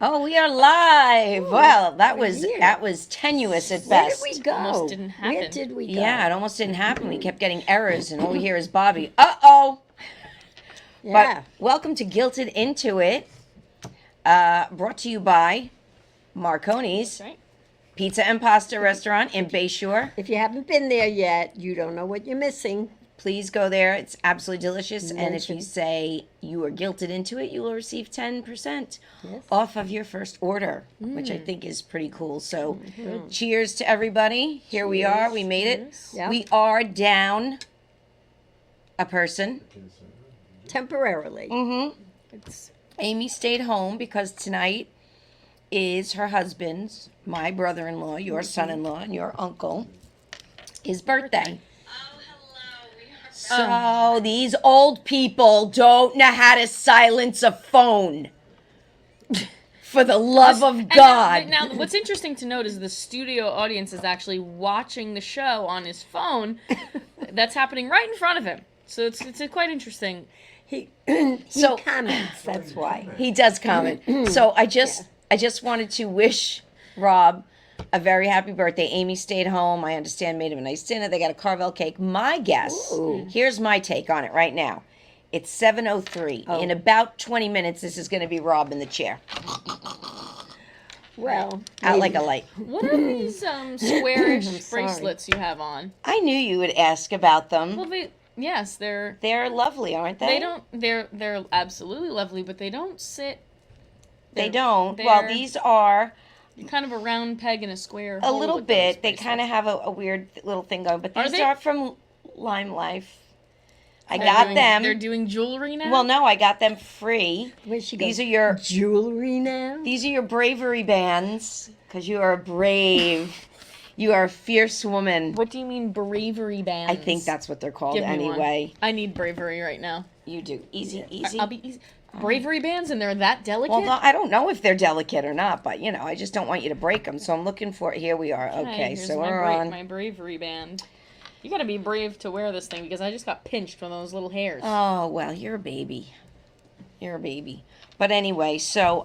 Oh, we are live. Well, that was tenuous at Where did best. we go? Almost didn't happen. Where did we go? Yeah, it almost didn't happen. We kept getting errors, and all we hear is Bobby. Uh-oh. Yeah. But welcome to Guilted Into It, brought to you by Marconi's That's right. Pizza and Pasta Restaurant in Bayshore. If you haven't been there yet, you don't know what you're missing. Please go there. It's absolutely delicious. And if Mention. you say you are guilted into it, you will receive 10% Yes. off of your first order, which I think is pretty cool. So cheers to everybody. Here we are. We made it. Cheers. Yeah. We are down a person. Temporarily. Mm-hmm. It's Amy stayed home because tonight is her husband's, my brother-in-law, your son-in-law, and your uncle, his birthday. So these old people don't know how to silence a phone. For the love of God. Now, what's interesting to note is the studio audience is actually watching the show on his phone. That's happening right in front of him. So it's quite interesting. he So- comments. That's why. He does comment. So I just wanted to wish Rob a very happy birthday. Amy stayed home. I understand made him a nice dinner. They got a Carvel cake. My guess, Ooh. here's my take on it right now. It's 7:03. Oh. In about 20 minutes, this is going to be Rob in the chair. Well, Out like maybe. a light. What are these squarish sorry. bracelets you have on? I knew you would ask about them. Well, they're They're lovely, aren't they? they're absolutely lovely, but they don't sit. They they're- don't. Well, they're- these are You're kind of a round peg in a square. a hole little with those bit. They kind of bracelets. have a weird little thing going, but Are these they? are from Lime Life. I They're got doing- them. They're doing jewelry now. Well, no, I got them free. Where she These goes, are your jewelry now? bravery bands because you are brave. You are a fierce woman. What do you mean bravery bands? I think that's what they're called Give me one. anyway. I need bravery right now. You do easy, easy. I'll be easy. Bravery bands, and they're that delicate. Well, no, I don't know if they're delicate or not, but I just don't want you to break them. So I'm looking for. Here we are. Okay, here's so my we're on. my bravery band. You gotta be brave to wear this thing because I just got pinched from those little hairs. Oh well, you're a baby. You're a baby. But anyway, so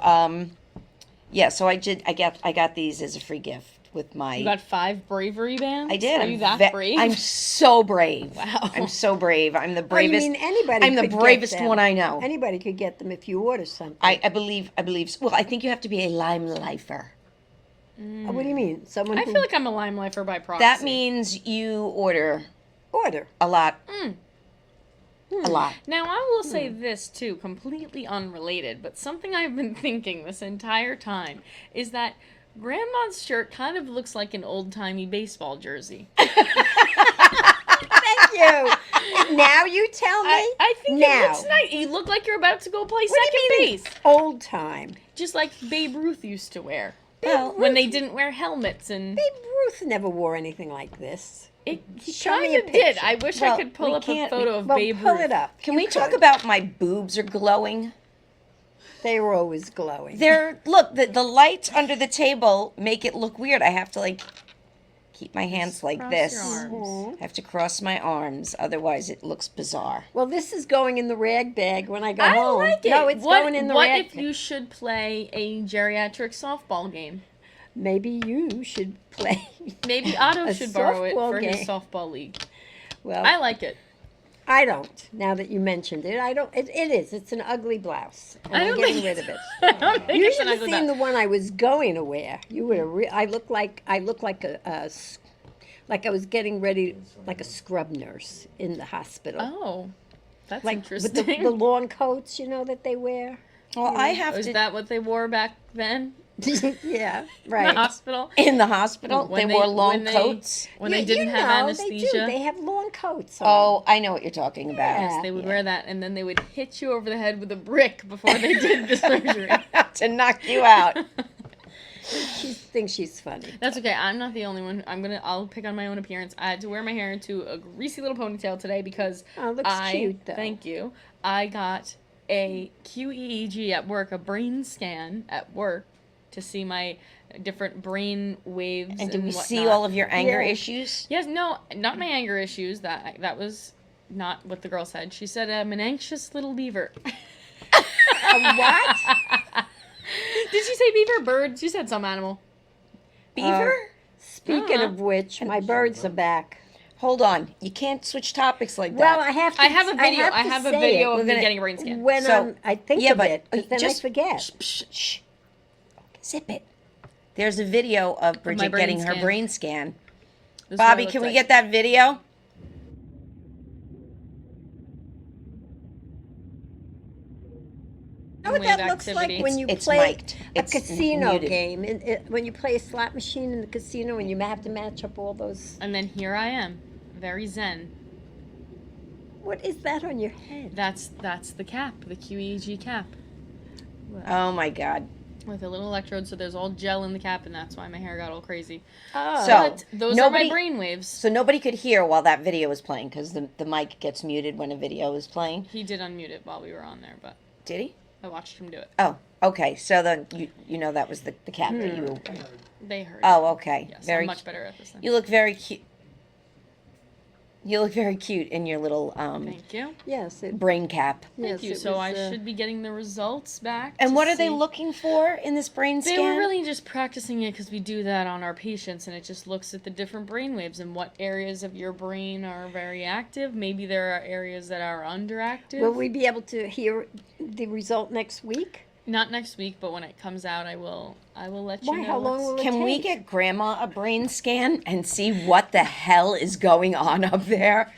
yeah, so I got these as a free gift with my. You got 5 bravery bands. I did. Are you that brave? I'm so brave. Wow. I'm so brave. I'm the Oh, you bravest. mean anybody I'm the could get bravest them. one I know. Anybody could get them if you order something. I believe. Well, I think you have to be a Lime Lifer. What do you mean? Someone I who feel like I'm a lime lifer by proxy. That means you order order. a lot. Mm. A lot. Now, I will say this, too, completely unrelated, but something I've been thinking this entire time is that Grandma's shirt kind of looks like an old-timey baseball jersey. Thank you. Now you tell me. I think now. it looks nice. You look like you're about to go play What second do you mean base. it's old time? Just like Babe Ruth used to wear. Well, When they didn't wear helmets and... Babe Ruth never wore anything like this. He Show me kind a of did. picture. I wish Well, I could pull we up a can't- photo of Well, Babe pull Ruth. it up. Can You we talk could. about my boobs are glowing? They were always glowing. Look, the lights under the table make it look weird. I have to like keep my hands like cross this. your arms. Mhm. I have to cross my arms, otherwise it looks bizarre. Well, this is going in the rag bag when I go I home. like it. No, it's going in the What rag if bag. you should play a geriatric softball game? Maybe you should play. Maybe Otto A should borrow it softball for his game. softball league. Well, I like it. I don't. Now that you mentioned it, I don't. It is. It's an ugly blouse, and I I'm don't getting think- rid of it. I don't think You it's should an have ugly seen the belt. one I was going to wear. You would have. I look like like I was getting ready, like a scrub nurse in the hospital. Oh, that's like with interesting. the long coats, that they wear. Well, I have Is to that what they wore back then? Yeah, In right. the hospital? in the hospital. When They wore long when they- coats. When Yeah, they didn't have They do. anesthesia. They have long coats on. Oh, I know what you're talking about. Yeah. They would wear that, and then they would hit you over the head with a brick before they did the surgery. To knock you out. She thinks she's funny. That's okay. I'm not the only one. I'll pick on my own appearance. I had to wear my hair into a greasy little ponytail today because Oh, it looks cute though. Thank you. I got a QEEG at work, a brain scan at work to see my different brain waves. And did we see whatnot. all of your anger Yeah. issues? Yes, no, not my anger issues. That was not what the girl said. She said I'm an anxious little beaver. A what? Did she say beaver? Bird? She said some animal. Beaver? Speaking of which, my birds are back. Hold on. You can't switch topics like that. Well, I have to. I have a video. I to have a say video it of me getting a brain scan. when So, I think yeah, of but it, because then I forget. Shh. Zip it. There's a video of Bridget brain getting her scan. brain scan. This is what Bobby, it can looks we like. get that video? You know what that looks like activity. when you It's play mic'd. a It's casino muted. game, when you play a slot machine in the casino and you have to match up all those. And then here I am, very zen. What is that on your head? That's the cap, the QEEG cap, Oh my God. with a little electrode. So there's all gel in the cap, and that's why my hair got all crazy. Oh, So- But those nobody- are my brain waves. So nobody could hear while that video was playing because the mic gets muted when a video is playing. He did unmute it while we were on there, but Did he? I watched him do it. Oh, okay. So then you know that was the cat that you. They heard. Oh, okay. Yes, Very. I'm much better at this than. You look very cute. You look very cute in your little Thank you. yes. brain cap. Yes, Thank you. it So was, I should be getting the results back. And to what are they see- looking for in this brain They scan? were really just practicing it because we do that on our patients, and it just looks at the different brain waves and what areas of your brain are very active. Maybe there are areas that are underactive. Will we be able to hear the result next week? Not next week, but when it comes out, I will let you Why? know. How long will it Can we take? get Grandma a brain scan and see what the hell is going on up there?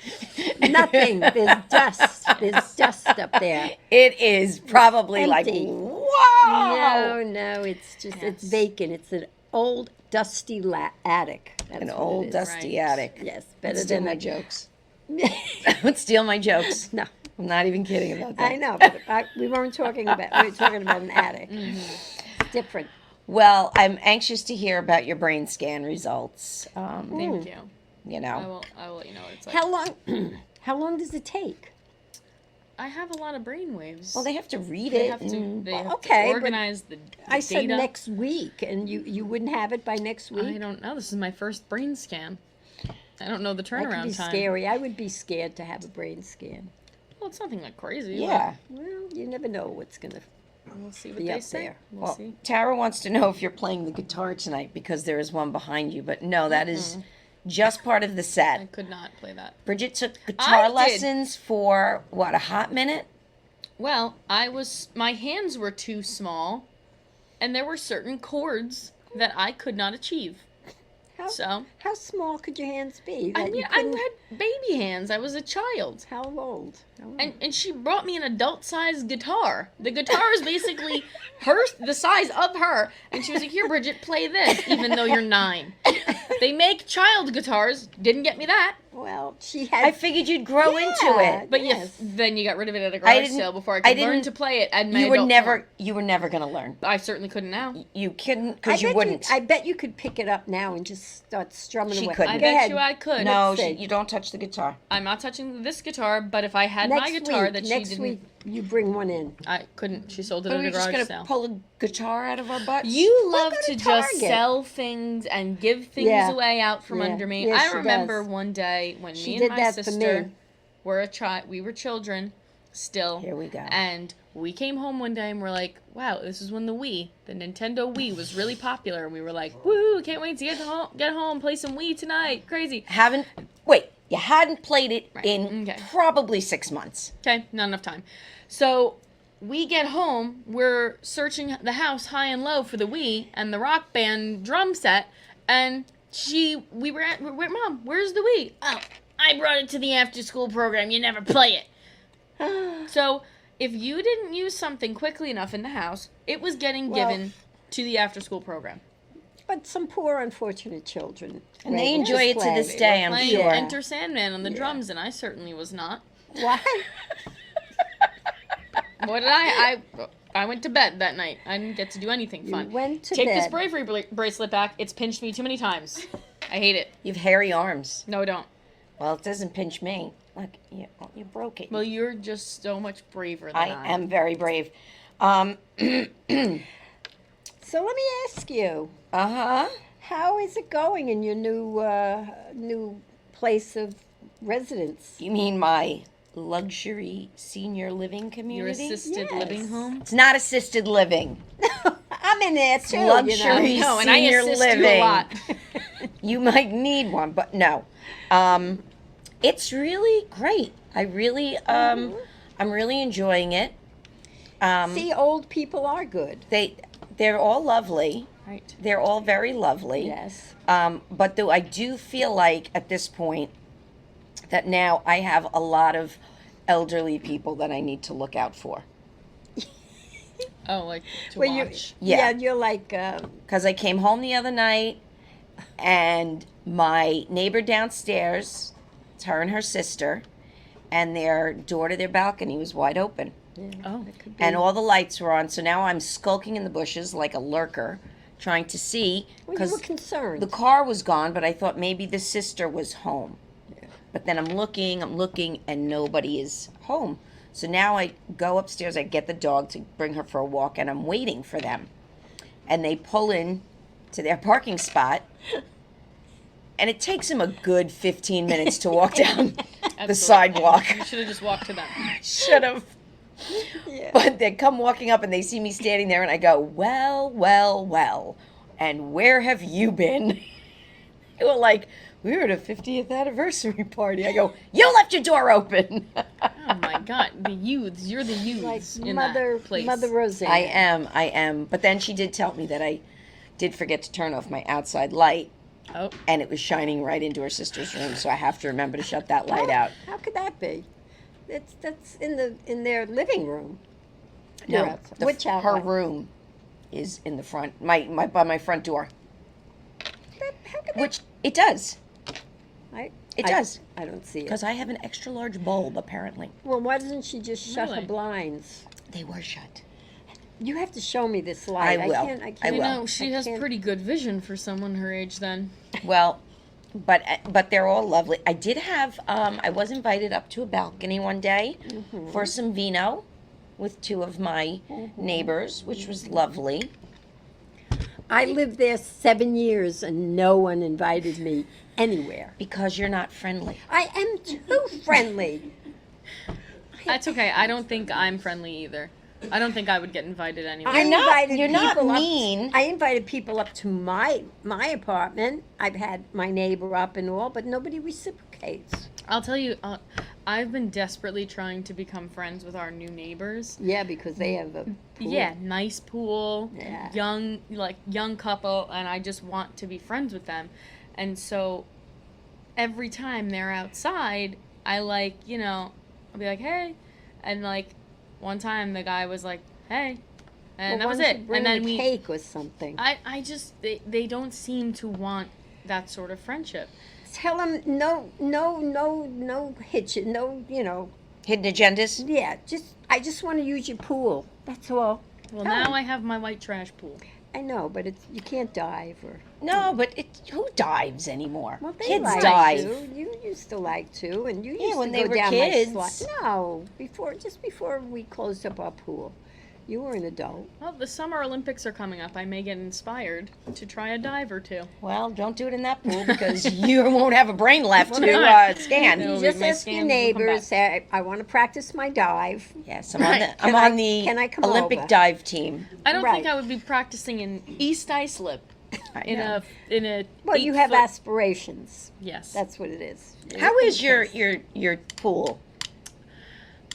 Nothing. There's dust. There's dust up there. It is probably like, empty. wow. No, it's just it's Yes. vacant. It's an old dusty attic. That's An what old it is. dusty Right. attic. Yes, Don't better steal than my a jokes. Don't steal my jokes. No, I'm not even kidding about that. I know, but we weren't talking about. We were talking about an attic. It's different. Well, I'm anxious to hear about your brain scan results. Thank you. You know, I will let you know what it's like. How long? How long does it take? I have a lot of brain waves. well, they have to read They it. have to. They have okay, to but organize the I said data. next week, and you wouldn't have it by next week. I don't know. This is my first brain scan. I don't know the That could turnaround be time. scary. I would be scared to have a brain scan. Well, it's nothing like crazy. Yeah. Well, you never know what's gonna. but We'll see what Be they up say. there. We'll Well, see. Tara wants to know if you're playing the guitar tonight because there is one behind you. But no, that is just part of the I set. could not play that. Bridget took guitar did. lessons for what, a hot minute? Well, my hands were too small, and there were certain chords that I could not achieve. How, So, how small could your hands be? I that mean, you I couldn't- had baby hands. I was a child. How old? And she brought me an adult-sized guitar. The guitar is basically the size of her, and she was like, "Here, Bridget, play this." Even though you're 9, they make child guitars. Didn't get me that, Well, she had. I figured you'd grow into Yeah. it. but Yes. then you got rid of it at a I garage didn't- sale before I I could learn didn't- to play it. And my You were adult never form. you were never gonna learn. I certainly couldn't now. You couldn't I because you bet wouldn't. I bet you could pick it up now and just start strumming She away. couldn't. I Go bet ahead. you I could. No, Let's see. you don't touch the guitar. I'm not touching this guitar, but if I had my guitar week, that she next didn't, week you bring one in. I couldn't. She sold it Are at we a just garage gonna sale. pull a guitar out of our butts? You We're love gonna to just Target. sell things and give things Yeah. away out from Yeah. under me. Yes, I she remember does. one day when She me did and my that for sister me. were we were children still. Here we go. And we came home one day and we're like, wow, this is when the Nintendo Wii was really popular. And we were like, woo, can't wait to get home, play some Wii tonight. Crazy. You hadn't played it Right, in okay. probably 6 months. Okay, not enough time. So we get home, we're searching the house high and low for the Wii and the Rock Band drum set, and we were Mom, where's the Wii? Oh, I brought it to the after school program. You never play it. So if you didn't use something quickly enough in the house, it was getting Well- given to the after school program. But some poor, unfortunate children. And were they able to enjoy it to play. this They day, were I'm playing sure. Enter Sandman on the drums, and I certainly was not. Why? What did I went to bed that night. I didn't get to do anything You fun. went to Take this bed. bravery bracelet back. It's pinched me too many times. I hate it. You've hairy arms. No, don't. Well, it doesn't pinch me. Look, you broke it. Well, you're just so much braver than I I am very brave. Uh So let me ask you, huh. how is it going in your new place of residence? You mean my luxury senior living Your community? assisted Yes. living home. It's not assisted living. I I'm in there too. luxury No, and I senior assist living. you a lot. You might need one, but no. It's really great. I really, I'm really enjoying it. See, old people are good. They're all lovely. Right. They're all very lovely. Yes. But though I do feel like at this point that now I have a lot of elderly people that I need to look out for. Oh, like to Well, watch. Yeah. you're like, Because I came home the other night and my neighbor downstairs, it's her and her sister, and their door to their balcony was wide open. Oh. it could be. And all the lights were on, so now I'm skulking in the bushes like a lurker, trying to see. Well, you were concerned. the car was gone, but I thought maybe the sister was home. But then I'm looking, and nobody is home. So now I go upstairs, I get the dog to bring her for a walk, and I'm waiting for them. And they pull in to their parking spot, and it takes them a good 15 minutes to walk down the sidewalk. You should have just walked to them. Should have. Yeah. But they come walking up and they see me standing there, and I go, well, well, well, and where have you been? They were like, we were at a 50th anniversary party. I go, you left your door open. Oh my God, the youths! You're the youths Like in Mother, that place. Mother Roseanne. I am. But then she did tell me that I did forget to turn off my outside light, Oh, and it was shining right into her sister's room, so I have to remember to shut that light out. How could that be? That's in their living room. No, You're outside. Which her outlet? room is in the front, by my front door, How could that? which it does. It does. I don't see it. Because I have an extra large bulb, apparently. Well, why doesn't she just shut her Really? blinds? They were shut. You have to show me this light. I will. can't. I can't. you will. know she I has can't- pretty good vision for someone her age. Then Well, but they're all lovely. I did have, I was invited up to a balcony one day for some vino with two of my neighbors, which was lovely. I lived there 7 years and no one invited me anywhere. Because you're not friendly. I am too friendly. that's okay. I don't think I'm friendly either. I don't think I would get invited anywhere. I invited you're not people up- mean. I invited people up to my apartment. I've had my neighbor up and all, but nobody reciprocates. I'll tell you, I've been desperately trying to become friends with our new neighbors. Yeah, because they have a pool. Yeah, nice pool, Yeah. young couple, and I just want to be friends with them. And so every time they're outside, I I'll be like, hey, and one time the guy was like, hey, and Well, that was why don't you it. bring And then a cake or something. I just they don't seem to want that sort of friendship. Tell them no hitch it, no, Hidden agendas? yeah, I just want to use your pool. That's all. Well, Tell now 'em. I have my white trash pool. I know, but you can't dive or. No, but who dives anymore? Well, they Kids like dive. to. You used to like to, and you Yeah, used when to they go were down kids. my slide. No, just before we closed up our pool, you were an adult. Well, the Summer Olympics are coming up. I may get inspired to try a dive or two. Well, don't do it in that pool because you won't have a brain left Well, to not. scan. No. You It'll just be my ask your scans will come neighbors. Say, I want to practice my dive. Yes, I'm on the, Can I'm I- on the can I come Olympic over? dive team. I don't think Right. I would be practicing in East Islip I in know. a. Well, you have 8-foot aspirations. Yes. That's what it is. How is your pool?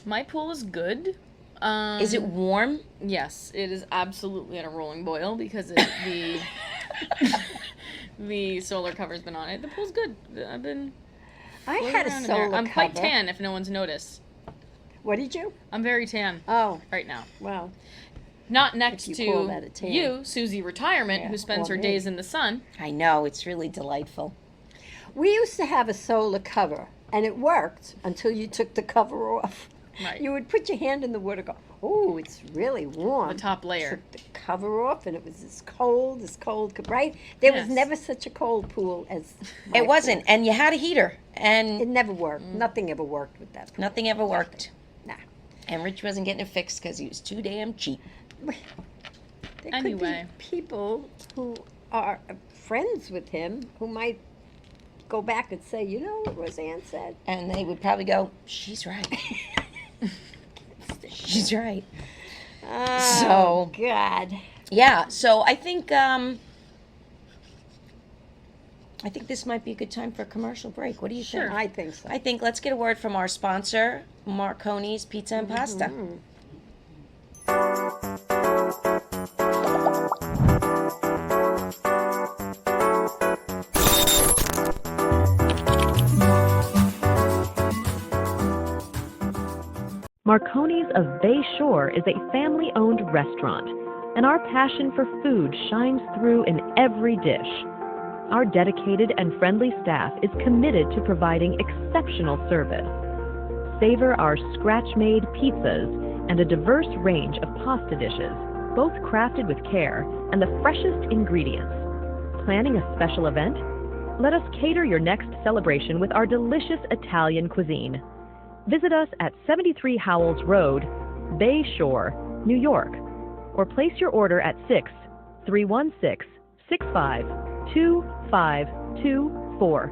My pool is good. Is it warm? Yes, it is absolutely at a rolling boil because the solar cover's been on it. The pool's good. I've been. I floating had a around in there. solar I'm cover. quite tan, if no one's noticed. What did you? I'm very tan Oh, right now. well, Not next If you call to that a tan. you, Susie Retirement, Yeah, who spends or her me. days in the sun. I know, it's really delightful. we used to have a solar cover, and it worked until you took the cover off. Right. You would put your hand in the water, go, oh, it's really warm. The top layer. Took the cover off, and it was as cold, right? There was Yes. never such a cold pool as my It wasn't, pool. and you had a heater, It and never worked. Nothing ever worked with that pool. nothing ever worked. Nah. And Rich wasn't getting it fixed because he was too damn cheap. There Anyway. could be people who are friends with him who might go back and say, you know what Roseanne said? And they would probably go, she's right. She's right. Oh, So- God. Yeah, so I think this might be a good time for a commercial break. What do you Sure. think? I think so. I think let's get a word from our sponsor, Marconi's Pizza and Pasta. Mhm. Marconi's of Bay Shore is a family-owned restaurant, and our passion for food shines through in every dish. Our dedicated and friendly staff is committed to providing exceptional service. Savor our scratch-made pizzas and a diverse range of pasta dishes, both crafted with care and the freshest ingredients. Planning a special event? Let us cater your next celebration with our delicious Italian cuisine. Visit us at 73 Howells Road, Bay Shore, New York, or place your order at 6-316-65-2524.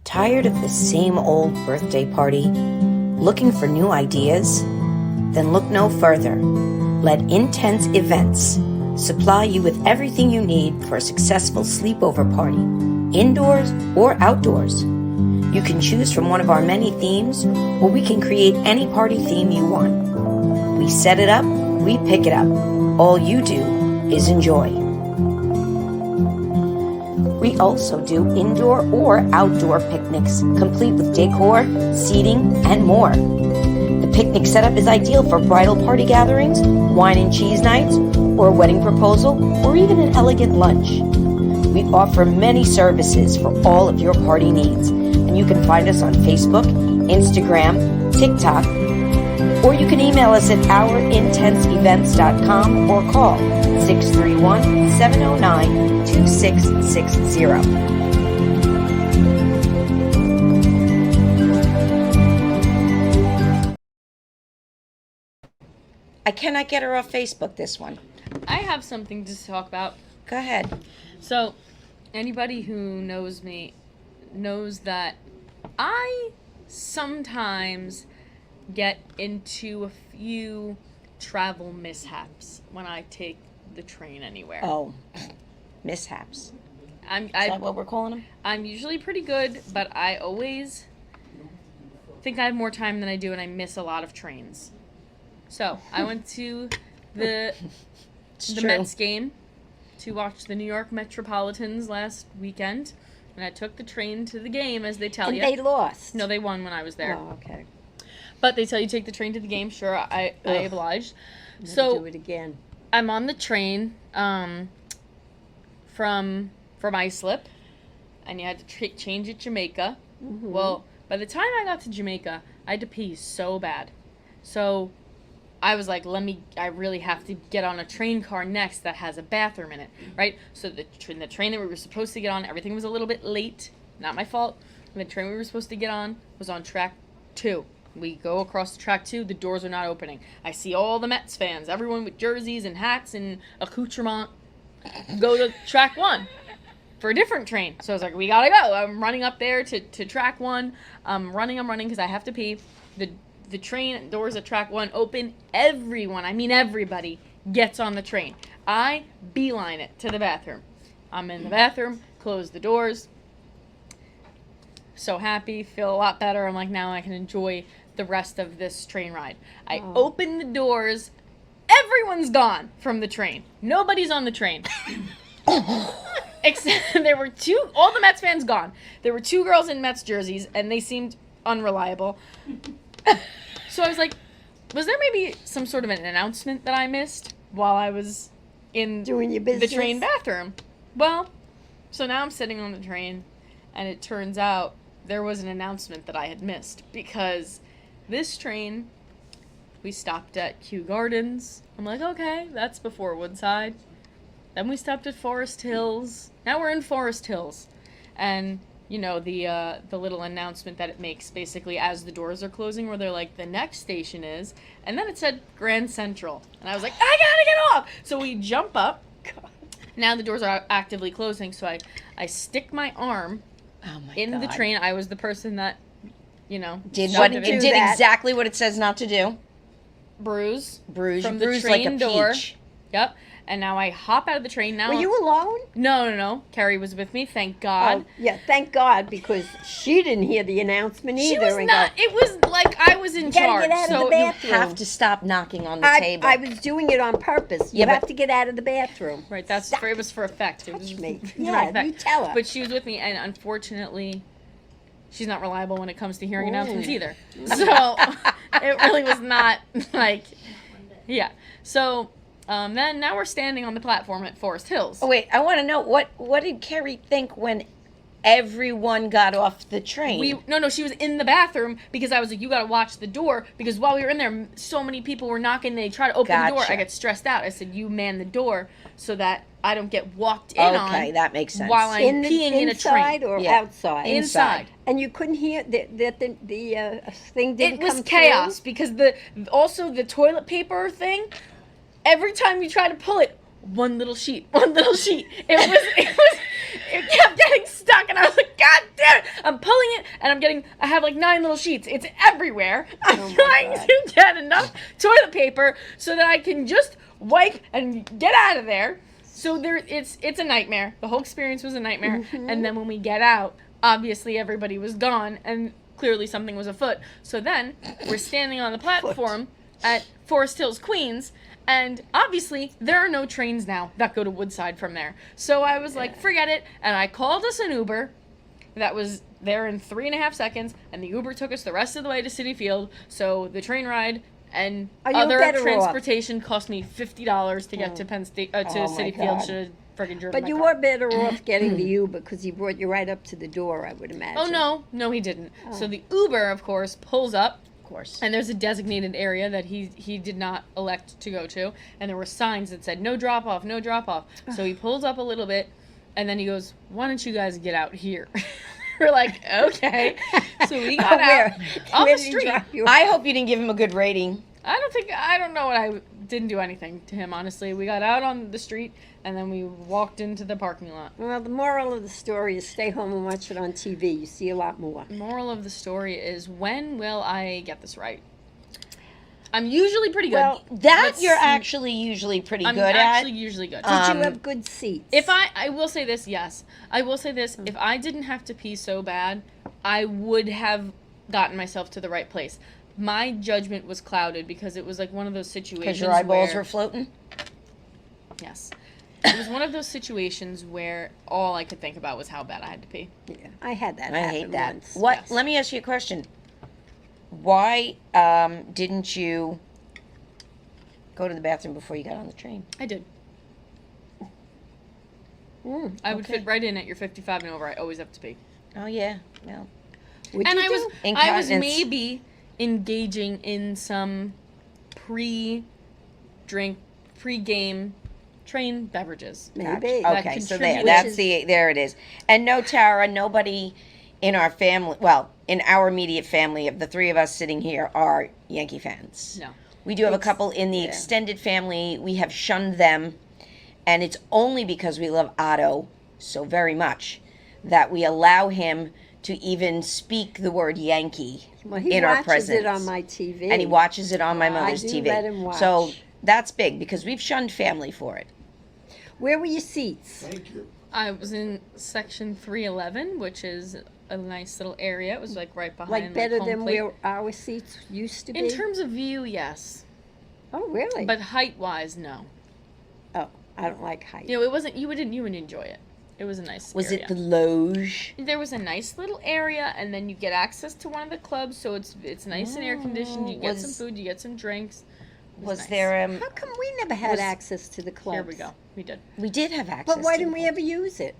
Tired of the same old birthday party? Looking for new ideas? Then look no further. Let Intense Events supply you with everything you need for a successful sleepover party, indoors or outdoors. You can choose from one of our many themes, or we can create any party theme you want. We set it up, we pick it up. All you do is enjoy. We also do indoor or outdoor picnics, complete with decor, seating, and more. The picnic setup is ideal for bridal party gatherings, wine and cheese nights, or a wedding proposal, or even an elegant lunch. We offer many services for all of your party needs, and you can find us on Facebook, Instagram, TikTok, or you can email us at ourintenseevents.com or call 631-709-2660. I cannot get her off Facebook, this one. I have something to talk about. Go ahead. So, anybody who knows me knows that I sometimes get into a few travel mishaps when I take the train anywhere. Oh, mishaps. I'm Is that what we're calling them? I'm usually pretty good, but I always think I have more time than I do, and I miss a lot of trains. So I went to the True. Mets game to watch the New York Metropolitans last weekend, and I took the train to the game, as they tell And you. they lost. No, they won when I was there. Oh, okay. But they tell you take the train to the game. Sure, I obliged. Never So do it again. I'm on the train from Islip, and you had to change at Jamaica. Mm-hmm. Well, by the time I got to Jamaica, I had to pee so bad. So I was like, I really have to get on a train car next that has a bathroom in it, right? So the train that we were supposed to get on, everything was a little bit late. Not my fault. And the train we were supposed to get on was on track 2. We go across the track 2, the doors are not opening. I see all the Mets fans, everyone with jerseys and hats and accoutrement, go to track 1 for a different train. So I was like, we gotta go. I'm running up there to track 1. I'm running because I have to pee. The train doors at track 1 open. Everyone, I mean everybody, gets on the train. I beeline it to the bathroom. I'm in the bathroom, close the doors. So happy, feel a lot better. I'm like, now I can enjoy the rest of this train ride. I open the doors. Everyone's gone from the train. Nobody's on the train. Except there were all the Mets fans gone. There were 2 girls in Mets jerseys, and they seemed unreliable. So I was like, was there maybe some sort of an announcement that I missed while I was in Doing your the business. train bathroom? Well, so now I'm sitting on the train, and it turns out there was an announcement that I had missed, because this train, we stopped at Kew Gardens. I'm like, okay, that's before Woodside. Then we stopped at Forest Hills. Now we're in Forest Hills. And, you know, the little announcement that it makes basically as the doors are closing, where they're like, the next station is, and then it said Grand Central. And I was like, I gotta get off! So we jump up. Now the doors are actively closing, so I stick my arm in the train. I was the person that, you know, Did stopped what it. it did exactly what it says not to do. bruise. Bruise, From you the bruise like a train door. peach. Yep. And now I hop out of the train. Now Were you alone? No. Carrie was with me, thank God. Oh, yeah, thank God, because she didn't hear the announcement either. She was and not. It was like I was in gotta charge. get out of So the You bathroom. have to stop knocking on the I table. was doing it on purpose. You Yeah, have but- to get out of the bathroom. right, that's Stop it was for effect. It was Touch me. for Yeah, effect. you tell her. But she was with me, and unfortunately, she's not reliable when it comes to hearing announcements either. So it really was not like, yeah. So then now we're standing on the platform at Forest Hills. Oh wait, I want to know what did Carrie think when everyone got off the train? No, she was in the bathroom because I was like, you gotta watch the door because while we were in there, so many people were knocking. They tried to open the door. Gotcha. I got stressed out. I said, you man the door so that I don't get walked in on. Okay, that makes sense. While I'm peeing in a inside train. or Yeah. outside? Inside. And you couldn't hear that the thing didn't It was come chaos through? because the toilet paper thing. Every time you try to pull it, one little sheet. It kept getting stuck, and I was like, God damn it! I'm pulling it, and I have like 9 little sheets. It's everywhere. I'm Oh my trying God. to get enough toilet paper so that I can just wipe and get out of there. So it's a nightmare. The whole experience was a nightmare. And then when we get out, obviously everybody was gone, and clearly something was afoot. So then we're standing on the platform at Forest Hills, Queens. And obviously, there are no trains now that go to Woodside from there. So I was like, forget it. And I called us an Uber that was there in 3.5 seconds. And the Uber took us the rest of the way to City Field. So the train ride and Are you other better off? transportation cost me $50 to get to Penn State to Oh my City Field. God. Should have friggin' driven But my you car. were better off getting the Uber because he brought you right up to the door, I would imagine. Oh, no, he didn't. So the Uber, of course, pulls up. Of course. And there's a designated area that he did not elect to go to. And there were signs that said, no drop off, no drop off. So he pulls up a little bit, and then he goes, why don't you guys get out here? We're like, okay. So we got out on Where the did he street. drop you? I hope you didn't give him a good rating. I don't know what I didn't do anything to him, honestly. We got out on the street, and then we walked into the parking lot. Well, the moral of the story is stay home and watch it on TV. You see a lot more. Moral of the story is, when will I get this right? I'm usually pretty good. Well, That Let's you're see. actually usually pretty I'm good actually at. usually good. Did you have good seats? If I will say this, yes. I will say this, if I didn't have to pee so bad, I would have gotten myself to the right place. My judgment was clouded because it was like one of those situations Because your eyeballs where, were floating? yes. It was one of those situations where all I could think about was how bad I had to pee. Yeah, I had that I happen hate that. once. What? Yes. Let me ask you a question. Why didn't you go to the bathroom before you got on the train? I did. Mm, I would Okay. fit right in at your 55 and over. I always have to pee. Oh yeah. Well, what'd And you I do? was I was Incontinence. maybe engaging in some pre-game train beverages. Maybe. That okay, so contributes- there it is. And no, Tara, nobody in our family, well, in our immediate family of the 3 of us sitting here are Yankee fans. No. We do have a couple in the extended family. We have shunned them, and it's only because we love Otto so very much that we allow him to even speak the word Yankee Well, he in our watches presence. it on my TV. And he watches it on my mother's do TV. let him watch. So that's big because we've shunned family for it. Where were your seats? I was in section 311, which is a nice little area. It was like right behind Like better home than plate. where our seats used to be? In terms of view, yes. Oh, really? But height-wise, no. oh, I don't like height. You know, it wasn't. You wouldn't enjoy it. It was a nice. Was area. it the loge? There was a nice little area, and then you get access to one of the clubs, so it's nice and air conditioned. You get some Was- food, you get some drinks. It Was nice. there How come we never had Was- access to the clubs? Here we go. We did. we did have access. But why to didn't the we ever use it?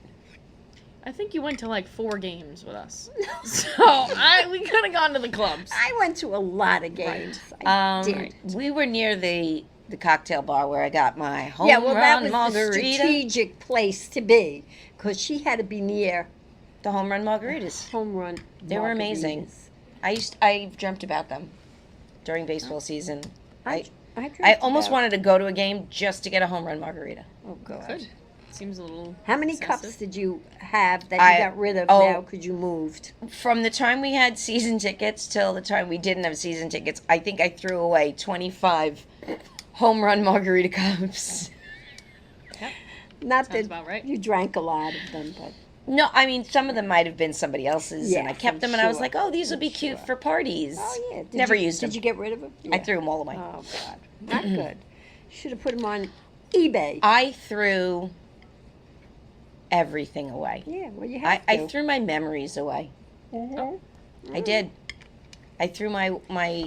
I think you went to like 4 games with us, so we could have gone to the clubs. I went to a lot of games. I did. We were near the cocktail bar where I got my home Yeah, well, that run was the margarita. strategic place to be because she had to be near The home run margaritas. home run. They were amazing. margaritas. I dreamt about them during baseball season. I I almost wanted. wanted to go to a game just to get a home run margarita. Oh God. Good. seems a little. How many excessive. cups did you have that I- you got rid of oh. now because you moved? From the time we had season tickets till the time we didn't have season tickets, I think I threw away 25 home run margarita cups. Not Sounds that about right. you drank a lot of them, but No, I mean, some of them might have been somebody else's, and I Yes, kept I'm them, and I was sure. like, oh, these will I'm be cute sure. for parties. oh yeah, Never used them. Did you get rid of them? I threw them all away. Oh God, not good. Should have put them on eBay. I threw everything away. Yeah, well you I, have I to. threw my memories away. Mhm. I did. I threw my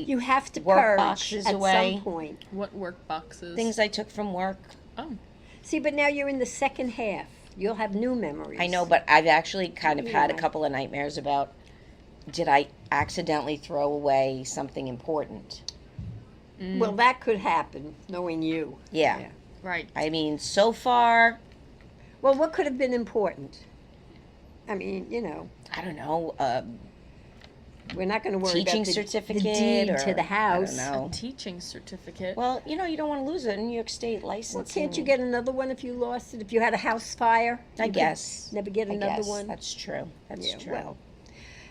You have to work purge boxes at away. some point. What work boxes? things I took from work. Oh, See, but now you're in the second half. You'll have new memories. I know, but I've actually kind of had a Yeah. couple of nightmares about, did I accidentally throw away something important? Well, that could happen, knowing you. Yeah. Yeah. right. I mean, so far, Well, what could have been important? I mean, I don't know, we're not going to worry teaching about the certificate deed or to the house. I don't know. A teaching certificate. Well, you don't want to lose it. New York State license. Well, can't you get another one if you lost it? If you had a house fire? I You could guess. Never get I another guess. one? That's true. That's Yeah, true. well.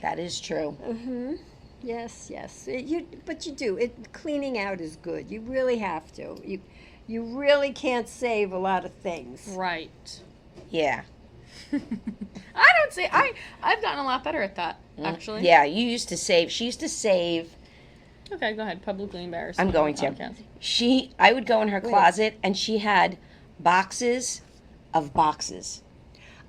That is true. Mm-hmm. Yes, yes. But you do. Cleaning out is good. You really have to. You really can't save a lot of things. right. Yeah. I don't say I've gotten a lot better at that actually. Yeah, you used to save. She used to save. Okay, go ahead. Publicly embarrassed. I'm me going on the to. podcast. I would go in her Wait. closet and she had boxes of boxes.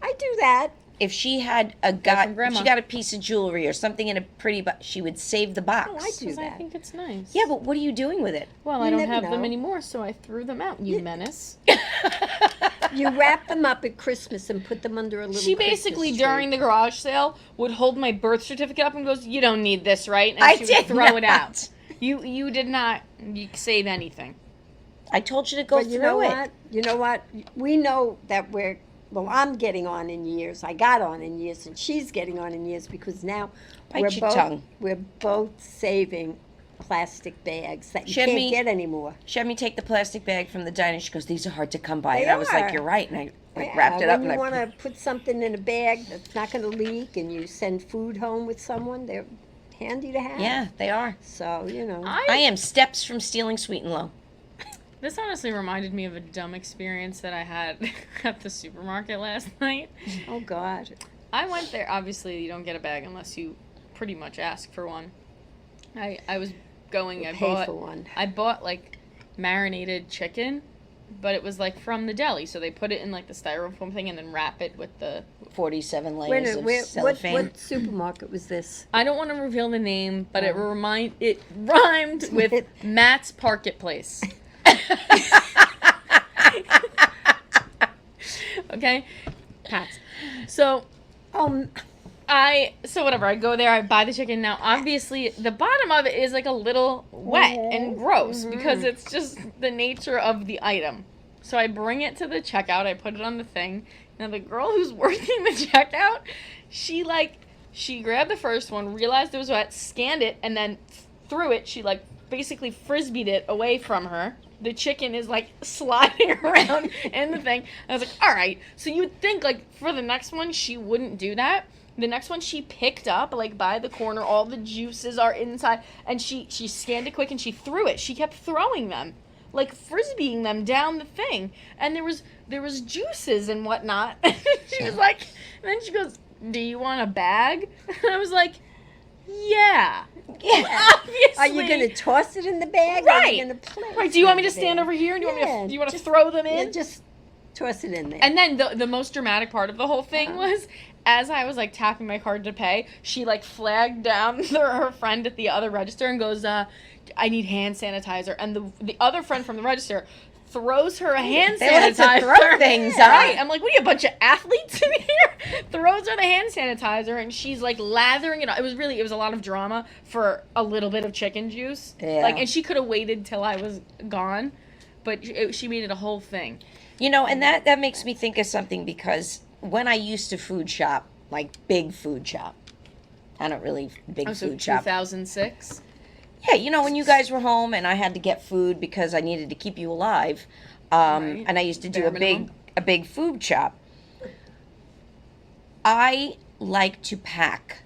I do that. If she had from grandma. if she got a piece of jewelry or something in a pretty box, she would save the box. Oh, I do 'Cause I that. think it's nice. Yeah, but what are you doing with it? Well, You I don't never have them know. anymore, so I threw them out. You menace. You wrap them up at Christmas and put them under a little She Christmas basically tree. during the garage sale would hold my birth certificate up and goes, "You don't need this, right?" And I she would did throw it not. out. You did not save anything. I told you to go But through you know it. what? You know what? We know that I'm getting on in years. I got on in years, and she's getting on in years because now Bite your tongue. we're both saving plastic bags that you She had can't me- get anymore. She had me take the plastic bag from the diner. She goes, "These are hard to come by," They and I was like, are. "You're right." And I Yeah, wrapped it up when and you I. want to put something in a bag that's not going to leak, and you send food home with someone, they're handy to have. Yeah, they are. So I am steps from stealing Sweet and Low. This honestly reminded me of a dumb experience that I had at the supermarket last night. Oh God. I went there. Obviously, you don't get a bag unless you pretty much ask for one. I was going. Pay for one. I bought like marinated chicken, but it was like from the deli, so they put it in like the styrofoam thing and then wrap it with the. 47 Wait a layers minute, of what cellophane. supermarket was this? I don't want to reveal the name, but it Oh. rhymed with Matt's Market Place. Okay, Pat's. So so whatever. I go there. I buy the chicken. Now, obviously, the bottom of it is like a little wet and gross because it's just the nature of the item. So I bring it to the checkout. I put it on the thing. Now the girl who's working the checkout, she grabbed the first one, realized it was wet, scanned it, and then threw it. She basically frisbeed it away from her. The chicken is sliding around in the thing. I was like, all right. So you'd think for the next one she wouldn't do that. The next one she picked up by the corner. All the juices are inside, and she scanned it quick and she threw it. She kept throwing them, frisbeeing them down the thing. And there was juices and whatnot. She was like, and then she goes, "Do you want a bag?" And I was like, "Yeah." Yeah. Obviously. Are you going to toss it in the bag? Or are Right. you going to place Right, do you want me it to in stand the over here? Do you want me to just- throw them bag? in? Yeah, just toss it in there. And then the most dramatic part of the whole thing was, as I was tapping my card to pay, she flagged down her friend at the other register and goes, "I need hand sanitizer." And the other friend from the register throws her a hand They like sanitizer. to throw things, huh? Right. I'm like, what are you, a bunch of athletes in here? Throws her the hand sanitizer and she's lathering it on. It was a lot of drama for a little bit of chicken juice. Yeah. And she could have waited till I was gone, but she made it a whole thing. And that makes me think of something because when I used to food shop, big food shop, I don't really big Oh, so food shop. 2006? Yeah, when you guys were home and I had to get food because I needed to keep you alive, Right. and I used to do Bare a big minimum. a big food shop. I like to pack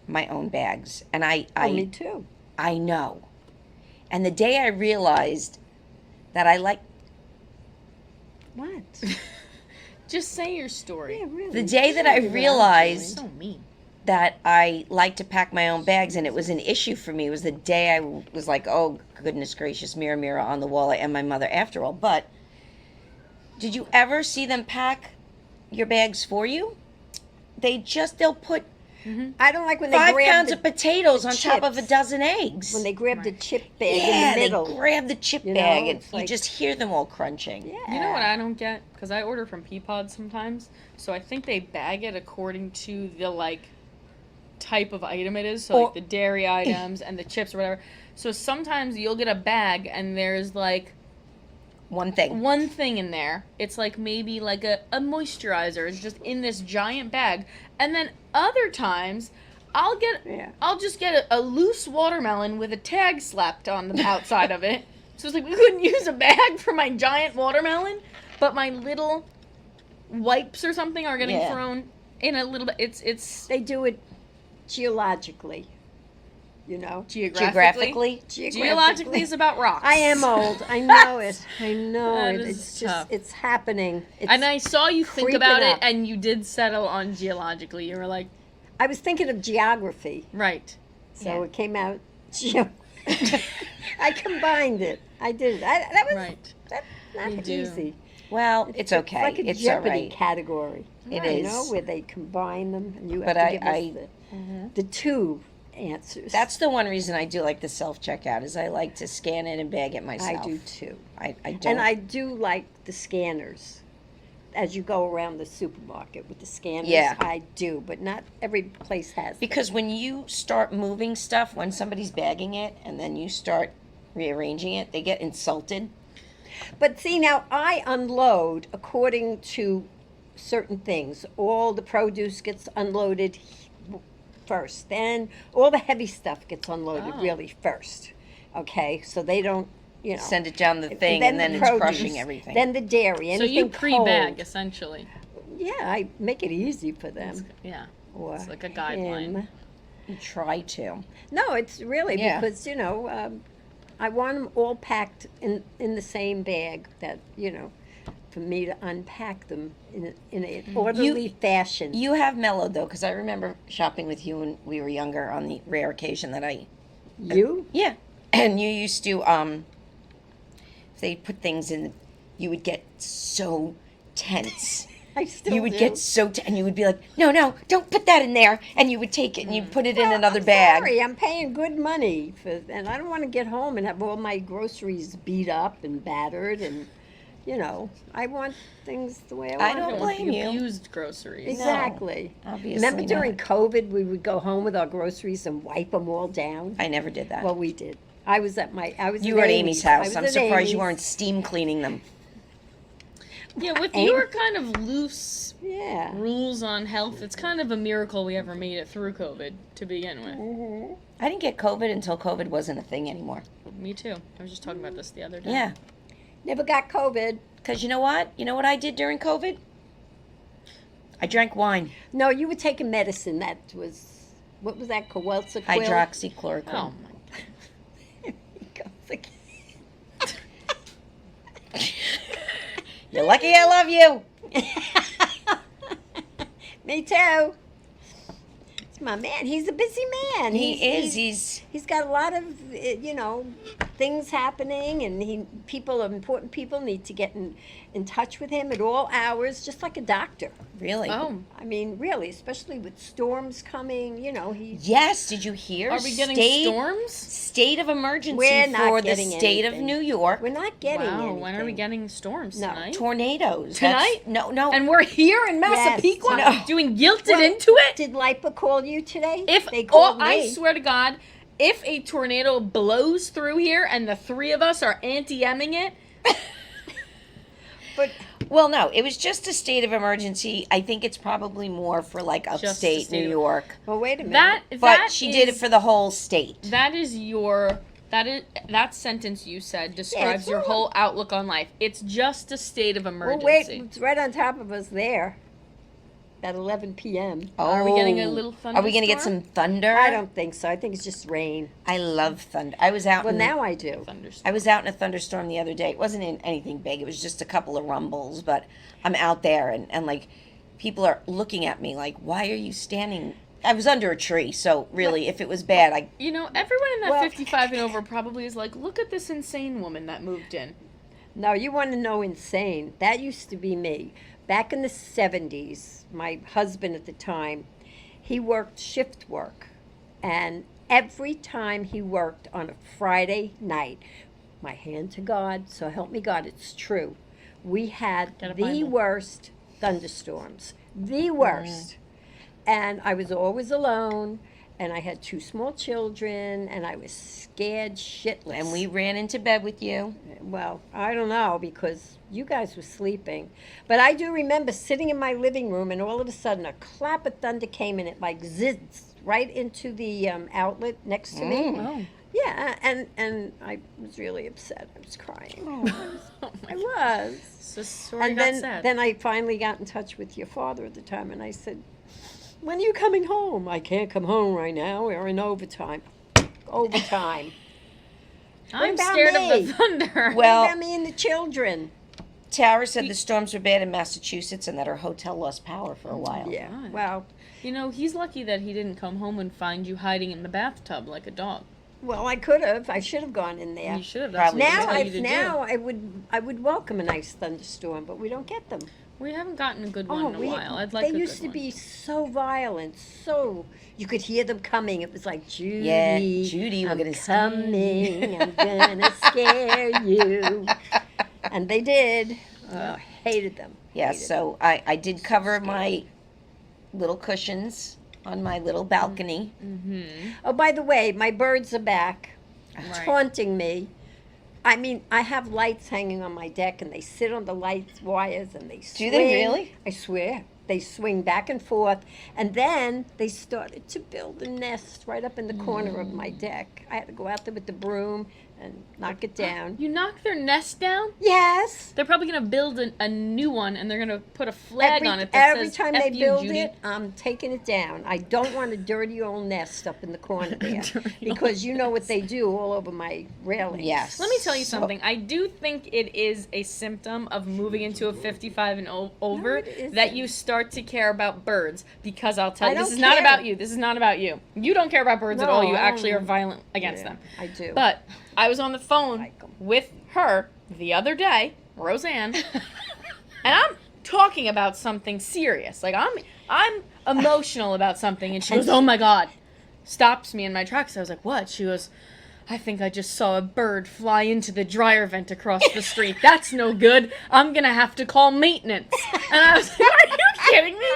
my own bags, and Me I too. I know. And the day I realized that I like What? Just say your story. Yeah, really. the day that I What I'm realized So mean. that I like to pack my own bags, and it was an issue for me, was the day I was like, oh goodness gracious, mirror mirror on the wall, I am my mother after all. But did you ever see them pack your bags for you? They'll put I don't like when they 5 grab pounds the, of potatoes on top of a chips. dozen eggs. when they grab the Right. chip bag yeah, in the middle. they grab the chip You know, bag, and it's you like- just hear them all crunching. Yeah. You know what I don't get? Because I order from Peapod sometimes, so I think they bag it according to the like type of item it is. So Or- like the dairy items and the chips or whatever. So sometimes you'll get a bag and there's like One thing. one thing in there. It's like maybe like a moisturizer. It's just in this giant bag. And then other times Yeah. I'll just get a loose watermelon with a tag slapped on the outside of it. So it's like we couldn't use a bag for my giant watermelon, but my little wipes or something are getting Yeah. thrown in a little bit. It's They do it geologically. You know? geographically. Geologically is about rocks. I am old. I know it. I know That it. is It's just, tough. it's happening. It's, And I saw you think creeping about it, up. and you did settle on geologically. You were like, I was thinking of geography, right. so Yeah. it came out. I combined it. I did it. That was Right. that's not You do. easy. Well, it's okay. It's like a It's all Jeopardy right. category. It You is. know, where they combine them, and you have But to I- give I- us the two answers. That's the one reason I do like the self checkout, is I like to scan it and bag it myself. I do too. I don't. And I do like the scanners. As you go around the supermarket with the scanners, Yeah. I do, but not every place has them. Because when you start moving stuff, when somebody's bagging it and then you start rearranging it, they get insulted. But see, now I unload according to certain things. All the produce gets unloaded first, then all the heavy stuff gets unloaded Oh. really first. Okay, so they don't, you know. Send it down the thing, and then the it's produce, crushing everything. Then the dairy, So anything you pre-bag cold. essentially. Yeah, I make it easy for them. Yeah. Or It's like a guideline. him. you try to. No, it's really Yeah. because I want them all packed in the same bag. That for me to unpack them in an orderly fashion. You have mellowed though, because I remember shopping with you when we were younger on the rare occasion that yeah, and you used to if they put things in, you would get so tense. I still You would do. get so and you would be like, no, don't put that in there, and you would take it and you'd put it in another I'm bag. Sorry, I'm paying good money and I don't want to get home and have all my groceries beat up and battered, and I want things the way I want. I don't You don't want blame the you. abused groceries. Exactly. Obviously Remember not. during COVID, we would go home with our groceries and wipe them all down. I never did that. Well, we did. I was at you were at Amy's house. I'm at surprised you Amy's. weren't steam cleaning them. Yeah, with Aim- your kind of loose Yeah. rules on health, it's kind of a miracle we ever made it through COVID to begin with. I didn't get COVID until COVID wasn't a thing anymore. Me too. I was just talking about this the other day. Yeah. Never got COVID. Because you know what? You know what I did during COVID? I drank wine. No, you were taking medicine. That was, what was that? Coelza quill? Hydroxychloroquine. Oh my. He goes again. You're lucky I love you. Me too. It's my man. He's a busy man. He is. He's He's got a lot of, things happening, and important people need to get in touch with him at all hours, just like a doctor. really. Oh, I mean, really, especially with storms coming, he... Yes. Did you hear? are we getting storms? State of emergency We're not for the getting state of anything. New York. We're not getting Wow, anything. when are we getting storms No. tonight? Tornadoes. Tonight? No. And we're here in Massapequa Yes. No. doing guilted Well, into it? Did Lipa call you today? If they called me. I swear to God, if a tornado blows through here and the three of us are anti-emming it, But Well, no, it was just a state of emergency. I think it's probably more for like Just a upstate state New of- York. well, wait a minute. that But that she did it is- for the whole state. that is your that sentence you said describes your wrong. whole outlook on life. It's just a state of Well, emergency. wait, it's right on top of us there at 11 p.m. Are we getting a little Are we gonna get thunderstorm? some thunder? I don't think so. I think it's just rain. I love thunder. I was out. Well, in, now I do. Thunderstorm. I was out in a thunderstorm the other day. It wasn't in anything big. It was just a couple of rumbles. But I'm out there and like, people are looking at me like, why are you standing? I was under a tree, so really, if it was bad, You know, everyone in that Well- 55 and over probably is like, look at this insane woman that moved in. No, you want to know insane. That used to be me. Back in the 70s, my husband at the time, he worked shift work. And every time he worked on a Friday night, my hand to God, so help me God, it's true. We had Get a the Bible. worst thunderstorms. The worst. And I was always alone. And I had 2 small children, and I was scared shitless. and we ran into bed with you. Well, I don't know because you guys were sleeping. But I do remember sitting in my living room and all of a sudden a clap of thunder came and it like zizzed right into the outlet next to me. Oh. Yeah, and I was really upset. I was crying. I was. So story And got then, sad. then I finally got in touch with your father at the time and I said, when are you coming home? I can't come home right now. We're in overtime. Overtime. I'm about scared of me? the thunder. Well- What about me and the children? Tara said the storms were bad in Massachusetts and that her hotel lost power for a while. Yeah. God. Well, You know, he's lucky that he didn't come home and find you hiding in the bathtub like a dog. well, I could have. I should have gone in there. You should have. That's Probably what they Now, tell I you to now I would welcome a nice thunderstorm, but we don't get them. do. We haven't gotten a good one in a while. I'd like they a used good to be one. so violent, so you could hear them coming. It was like Judy, Yeah, Judy, we're I'm gonna scare coming. I'm gonna scare you, and they did. Hated them. Yeah, Hated so I did cover my little cushions on my little balcony. Mm-hmm. Oh, by the way, my birds are back, Right. taunting me. I mean, I have lights hanging on my deck, and they sit on the light wires, and they swing. Do they really? I swear. They swing back and forth, and then they started to build a nest right up in the corner of my deck. I had to go out there with the broom and knock it down. You knocked their nest down? Yes. They're probably going to build a new one, and they're going to put a flag on it that every says, time F they you, build Judy. it, I'm taking it down. I don't want a dirty old nest up in the corner there Dirty because you know what they do all over my railings. Yes. Let me tell you So- something. I do think it is a symptom of moving into a 55 and over it isn't. that you start to care about birds. Because I'll tell I you, this don't is not care. about you. This is not about you. You don't care about birds at No, all. You I actually are don't. violent against Yeah, them. I do. But I was on the phone Like 'em. with her the other day, Roseanne, and I'm talking about something serious. Like I'm emotional about something, and she goes, "Oh my God," stops me in my tracks. I was like, "What?" She goes, "I think I just saw a bird fly into the dryer vent across the street. That's no good. I'm gonna have to call maintenance." And I was like, "Are you kidding me?"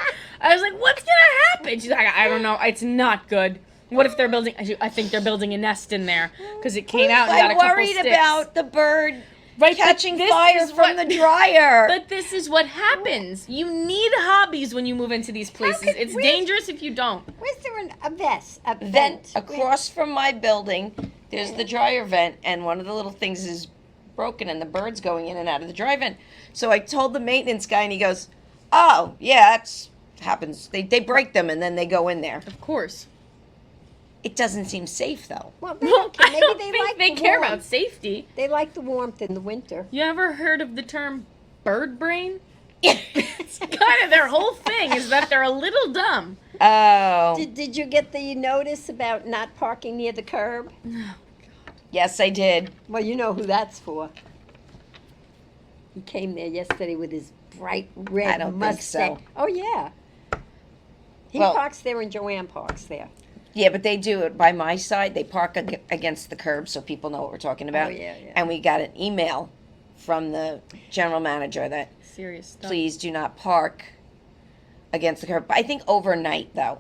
I was like, "What's gonna happen?" She's like, "I don't know. It's not good." What if they're building? I think they're building a nest in there because it came out and got a I'm couple worried sticks. about the bird Right, but catching this fire is from what- the dryer. But this is what happens. You need hobbies when you move into these places. could It's we- dangerous if you don't. Where's there a vent? Vent across from my building, there's the dryer vent, and one of the little things is broken, and the bird's going in and out of the dryer vent. So I told the maintenance guy, and he goes, "Oh, yeah, that's happens. They break them, and then they go in there." Of course. It doesn't seem safe, though. Well, they don't care. I Maybe don't they think like they the care warmth. about safety. They like the warmth in the winter. You ever heard of the term bird brain? It's kind of their whole thing is that they're a little dumb. Oh, Did you get the notice about not parking near the curb? yes, I did. Well, you know who that's for. He came there yesterday with his bright red I don't think Mustang. so. Oh, yeah. He Well- parks there and Joanne parks there. Yeah, but they do it by my side. They park against the curb so people know what we're talking about. Oh, yeah, yeah. And we got an email from the general manager that Serious stuff. please do not park against the curb. I think overnight, though,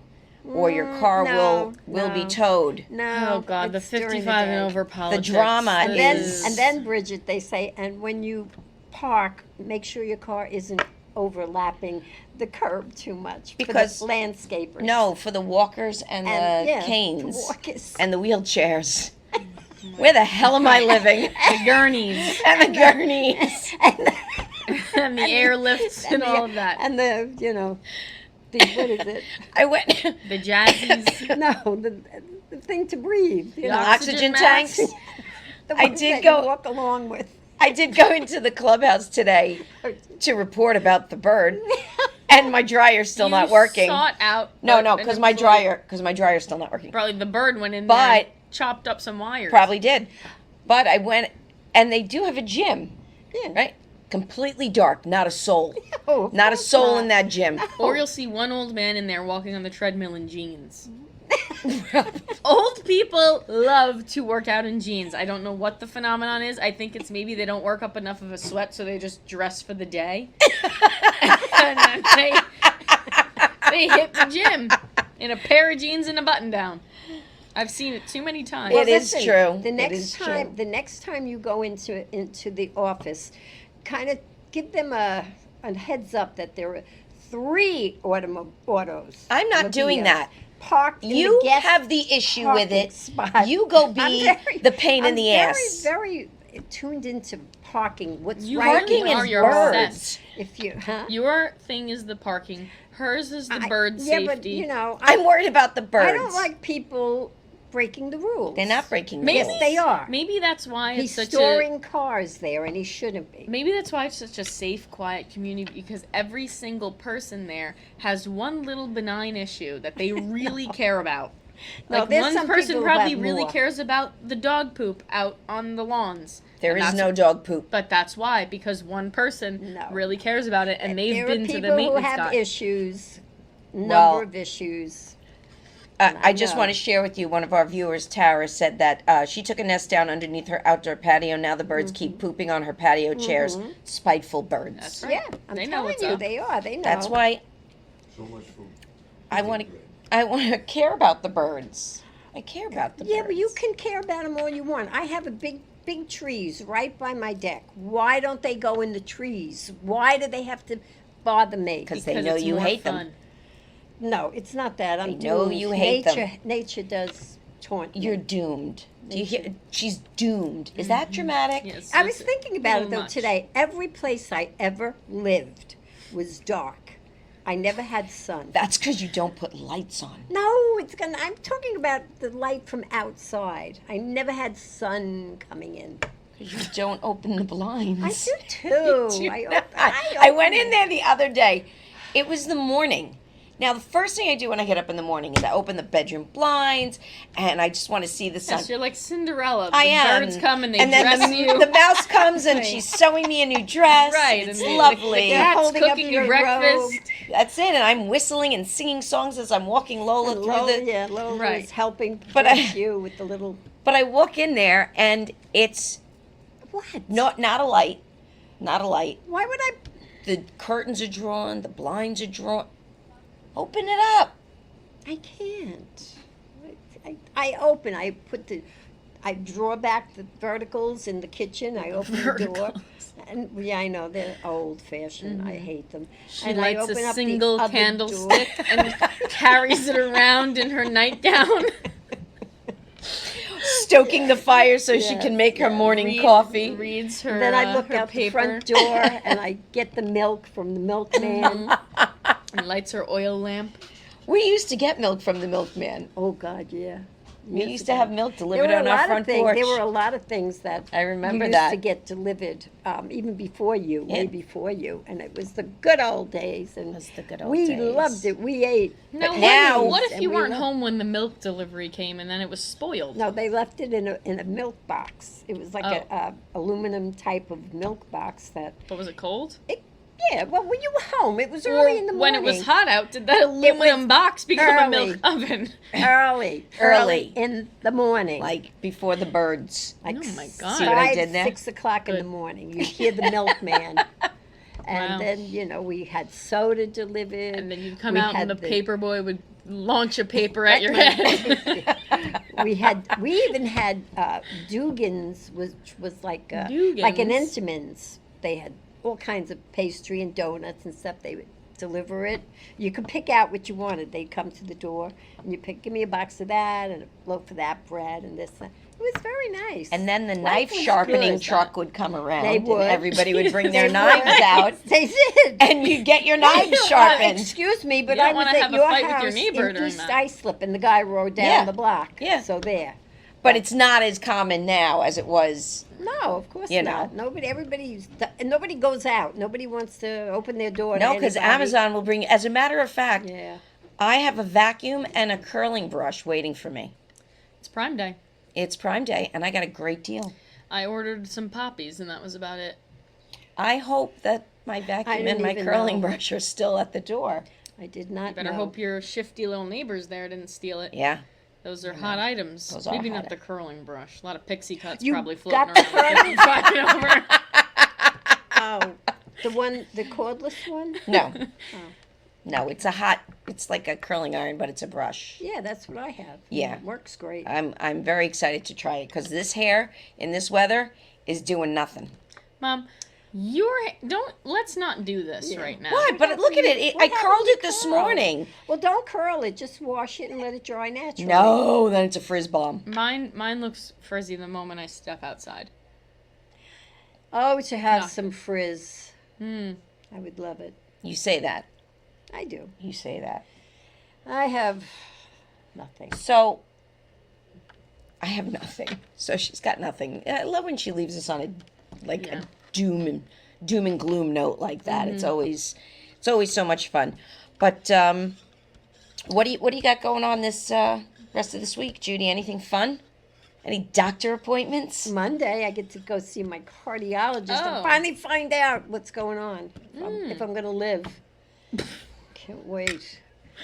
or your car no, will be no. towed. No. Oh God, the it's during 55 day. and over politics. drama And then, is- and then, Bridget, they say, and when you park, make sure your car isn't overlapping the curb too much. Because- for the landscapers. No, for the walkers and And, the yeah, canes the walkers. and the wheelchairs. Where the hell am I living? The gurneys And the gurneys. and the airlifts and all of that. And the, you know, the, what is it? I went. The jazzies. No, the thing to breathe. You The know, Oxygen masks. tanks. the I ones did that go- you walk along with. I did go into the clubhouse today to report about the bird, and my dryer's still You not working. Sought out. No, a- no, an because my dryer's still not working. Probably the bird went in But- there and chopped up some wires. Probably did, but I went, and they do have a gym, Yeah. right? Completely dark, not a soul, Oh, of not a course soul not. in that gym. Or you'll see one old man in there walking on the treadmill in jeans. Old people love to work out in jeans. I don't know what the phenomenon is. I think it's maybe they don't work up enough of a sweat, so they just dress for the day. And then they hit the gym in a pair of jeans and a button down. I've seen it too many times. It is Listen, true. The It next is time, true. the next time you go into the office, kind of give them a heads up that there are 3 autos. I'm not doing that. Parked in You the guest have the issue with parking it. spot. You go I'm be very- the pain in the I'm ass. very tuned into parking. What's You right Parking are is your birds. obsessed. if you, huh? Your thing is the parking. Hers is the bird yeah, safety. but you know, I'm worried about the birds. I don't like people breaking the rules. They're not breaking the Maybe- Yes, rules. they are. Maybe that's why He's it's such storing cars there, and he shouldn't be. Maybe that's why it's such a safe, quiet community, because every single person there has one little benign issue that they really care about. No, Like there's one some person people who probably have really more. cares about the dog poop out on the lawns. There And is that's- no dog poop. But that's why, because one person No. really cares about it, and they've there been are to people the who maintenance have guy. issues, number Well- of issues. I just know. want to share with you, one of our viewers, Tara, said that she took a nest down underneath her outdoor patio. Now the birds keep pooping on her patio chairs. Spiteful birds. That's right. Yeah, I'm They know telling what's you, up. they are. They know. That's why So much food. I want to care about the birds. I care about the Yeah, birds. but you can care about them all you want. I have a big trees right by my deck. Why don't they go in the trees? Why do they have to bother me? Because they Because know it's you more hate them. fun. No, it's not that. I'm They know doomed. you hate them. Nature does taunt me. You're doomed. Do you hear? She's doomed. Is that dramatic? Yes, I was it's thinking a about it little though much. today. Every place I ever lived was dark. I never had sun. That's because you don't put lights on. No, I'm talking about the light from outside. I never had sun coming in. You don't open the blinds. I do too. You I, do op- not. I I went open in there the other day. It was the morning. Now, the first thing I do when I get up in the morning is I open the bedroom blinds, and I just want to see the sun. Yes, you're like Cinderella. I the am. birds come and they and then dress the, you. the mouse comes and she's sewing me a new dress. Right, It's and the- lovely. The cat's Holding up cooking you your breakfast. robe. That's it. And I'm whistling and singing songs as I'm walking Lola And through Lola, the. yeah, Lola Right. was helping But dress I- you with the little But I walk in there and it's what? not a light, not a light. Why would I? The curtains are drawn. The blinds are drawn. Open it up. I can't. I open. I draw back the verticals in the kitchen. I open the door. Verticals. And yeah, I know they're old fashioned. I hate them. She and I lights open a up the single other candlestick door. and carries it around in her nightgown. Stoking the fire so she Yes, can make her yes. morning coffee. Reads her. Then I look her out paper the front door and I get the milk from the milkman. and lights her oil lamp. We used to get milk from the milkman. Oh God, yeah. We Years used to ago. have milk There delivered were a on our lot front of things. porch. There were a lot of things that I remember you used that. to get delivered, even before you, Yeah. way before you, and it was the good old days. And It was the good old we days. loved it. We ate. Now, now- what if and you we weren't loved- home when the milk delivery came and then it was spoiled? No, they left it in a milk box. It was like a aluminum type of milk box that. But was it cold? Yeah, well, when you were home, it was Or early in the when morning. it was hot out, did that aluminum box become a milk early. oven? Early Early. in the morning. Like before the birds. Like Oh my God. See what I 5, did there? 6 o'clock in the Good. morning. You hear the milkman. And Wow. then, we had soda delivered. And then you'd come We out had and the the- paper boy would launch a paper at your head. we even had Dugan's, which was like an Dugan's? Entenmann's. They had all kinds of pastry and donuts and stuff. They would deliver it. You could pick out what you wanted. They'd come to the door and you give me a box of that and a loaf of that bread and this. It was very nice. And then the Life knife was sharpening good. truck would come around. They would. And everybody would bring their They knives would. out. They did. And you'd get your knives sharpened. Excuse me, but You don't I was wanna at have a your fight house with your neighbor in during East that. Islip, and the guy rode down Yeah. the block. Yeah. So there. But it's not as common now as it was. No, of course You not. Nobody goes out. Nobody wants to open their door. No, to because anybody. Amazon will bring. As a matter of fact, Yeah. I have a vacuum and a curling brush waiting for me. It's Prime Day. It's Prime Day, and I got a great deal. I ordered some poppies, and that was about it. I hope that my vacuum and didn't my even curling know. brush are still at the door. I did not Better know. hope your shifty little neighbors there didn't steal it. Yeah. Those are hot items. Those are Maybe hot not the curling brush. A lot of pixie cuts You probably floating got the around. Fighting over. Oh, the cordless one? No. No, it's like a curling iron, but it's a brush. Yeah, that's what I have. Yeah. It works great. I'm very excited to try it because this hair in this weather is doing nothing. Mom, let's not do this right now. What? But look at it. What I happened curled to it this curl? morning. Well, don't curl it. Just wash it and let it dry naturally. No, then it's a frizz bomb. Mine looks frizzy the moment I step outside. Oh, it should have No. some frizz. Hmm. I would love it. You say that. I do. You say that. I have nothing. So, I have nothing. So she's got nothing. I love when she leaves us on a doom and gloom note like that. It's always so much fun. But what do you got going on this rest of this week, Judy? Anything fun? Any doctor appointments? Monday, I get to go see my cardiologist Oh. and finally find out what's going on. If I'm going to live. Can't wait.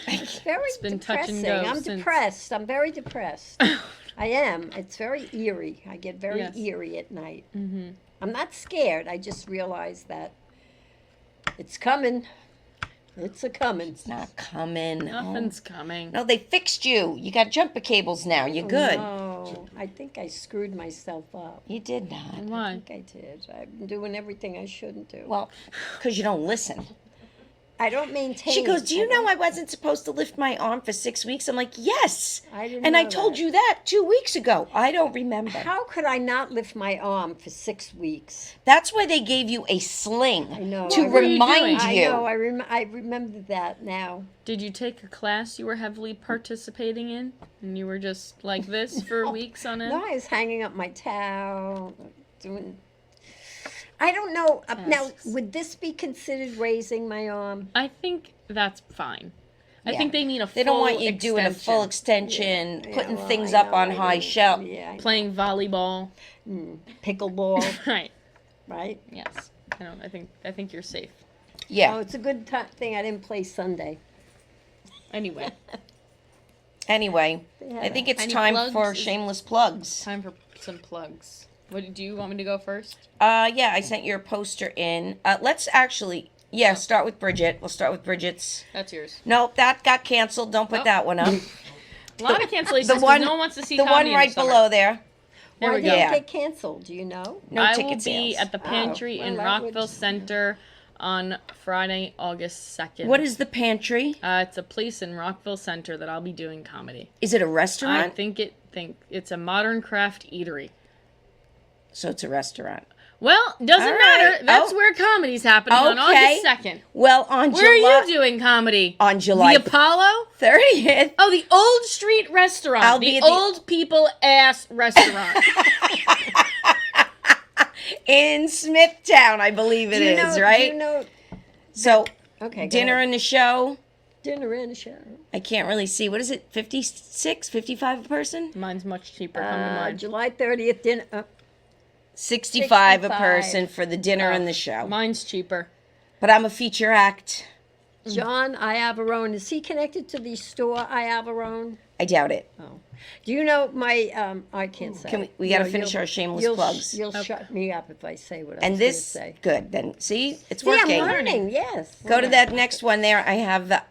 It's very been touch and depressing. go I'm since- depressed. I'm very depressed. I am. It's very eerie. I get very Yes. eerie at night. Mm-hmm. I'm not scared. I just realize that it's coming. It's a coming. It's not coming. Nothing's coming. No, they fixed you. You got jumper cables now. You're good. No, I think I screwed myself up. You did not. I Why? think I did. I've been doing everything I shouldn't do. Well, because you don't listen. I don't maintain. She goes, "Do you know don't- I wasn't supposed to lift my arm for 6 weeks?" I'm like, "Yes." I didn't And I know told that. you that 2 weeks ago. I don't remember. How could I not lift my arm for 6 weeks? That's why they gave you a sling I know. to What were you remind doing? you. I know. I remember that now. Did you take a class you were heavily participating in, and you were just like this for weeks on end? No, I was hanging up my towel, doing. I don't know. Now, Yes. would this be considered raising my arm? I think that's fine. I Yeah. think they mean a full They don't want you doing a full extension, Yeah, putting well, things I up know, on I high know. shelf. Yeah, I know. Playing volleyball. Pickleball, Right. right? Yes. I think you're safe. Yeah. Oh, it's a good thing I didn't play Sunday. Anyway, Anyway, They I had think it's Any time plugs? for shameless plugs. time for some plugs. What do you want me to go first? Yeah, I sent your poster in. Let's actually, start with Bridget. We'll start with Bridget's. That's yours. Nope, that got canceled. Don't put Oh. that one up. A lot of cancellations. The 'cause one, no one wants to see the one comedy in right summer. below there. There Why we did go. it Yeah. get canceled? Do you know? No I ticket will be sales. at the pantry well, in that Rockville would- Center on Friday, August 2nd. What is the pantry? It's a place in Rockville Center that I'll be doing comedy. Is it a I restaurant? think it's a modern craft eatery. So it's a restaurant. Well, doesn't All matter. right. That's Oh. where comedy's happening on Okay. August 2nd. Well, on Where July are you doing comedy? on July The Apollo? 30th. Oh, the Old Street Restaurant. I'll be the at the- old people ass restaurant. In Smithtown, I believe it is, right? Do you know? So, Okay. go dinner ahead. and the show. Dinner and a show. I can't really see. What is it? 56, 55 a person? Mine's much cheaper. Come to mine. July 30th dinner. 65 a 65. person for the dinner and the show. Mine's cheaper. But I'm a feature act. John Iavarone. Is he connected to the store Iavarone? I doubt it. Oh. Do you know my? I can't say. Can we got to No, finish you'll- our shameless you'll plugs. You'll shut me up if I say what I And was this, going to say. good. Then, see? It's See, I'm working. learning. Yes. Go to that next one there. I have the.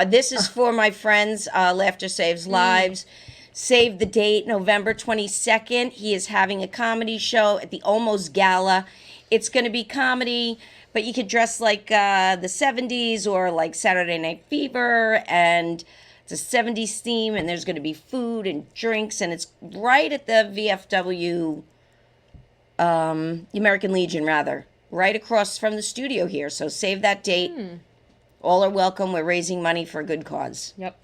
This is for my friends. Laughter Saves Lives. Save the date, November 22nd. He is having a comedy show at the Almost Gala. It's going to be comedy, but you could dress like the 70s or like Saturday Night Fever and It's a 70s theme, and there's going to be food and drinks, and it's right at the VFW, the American Legion, rather, right across from the studio here. So save that date. All are welcome. We're raising money for a good cause. Yep.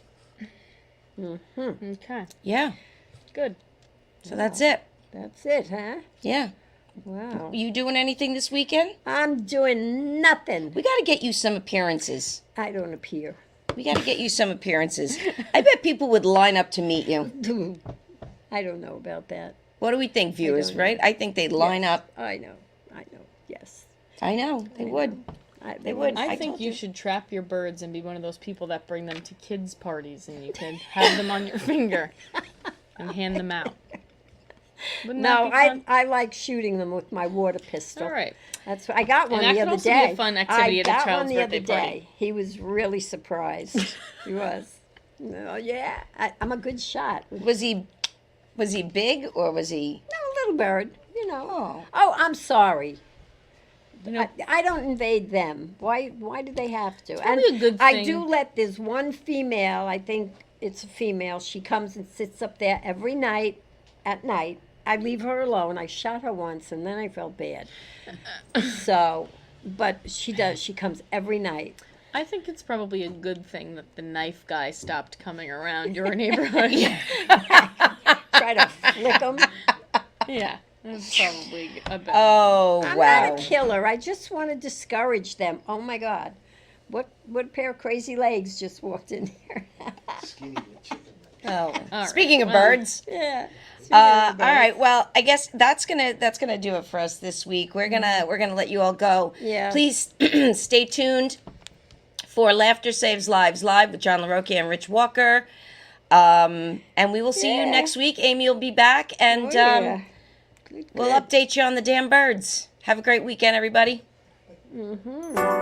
Okay. Yeah. Good. So that's it. That's it, huh? Yeah. Wow. You doing anything this weekend? I'm doing nothing. We got to get you some appearances. I don't appear. We got to get you some appearances. I bet people would line up to meet you. I don't know about that. What do we think, viewers, don't know. right? I think they'd line Yes, up. I know. Yes. I know. They would. They would. I I think told you you. should trap your birds and be one of those people that bring them to kids' parties, and you can have them on your finger and hand them out. Wouldn't No, that be fun? I like shooting them with my water pistol. All right. That's what I got one that the could other also be day. a fun activity I at a got child's one the birthday other party. day. He was really surprised. He was. No, yeah, I'm a good shot. Was he big or was he? No, a little bird, you know. Oh. Oh, I'm sorry. You know, I don't invade them. Why do they have to? probably a good I thing. do let there's one female, I think it's a female, she comes and sits up there every night at night. I leave her alone. I shot her once and then I felt bad. So, but she comes every night. I think it's probably a good thing that the knife guy stopped coming around your neighborhood. Try to flick them. Yeah, that's probably a better. Oh, I'm wow. not a killer. I just want to discourage them. Oh my God. What pair of crazy legs just walked in here? Oh. right, Speaking of well. birds. Yeah. All right. Well, I guess that's gonna do it for us this week. We're gonna let you all go. Yeah. Please stay tuned for Laughter Saves Lives Live with John LaRocca and Rich Walker. And we will see you Yeah. next week. Amy will be back, and Oh, yeah. Good, we'll good. update you on the damn birds. Have a great weekend, everybody. Mhm.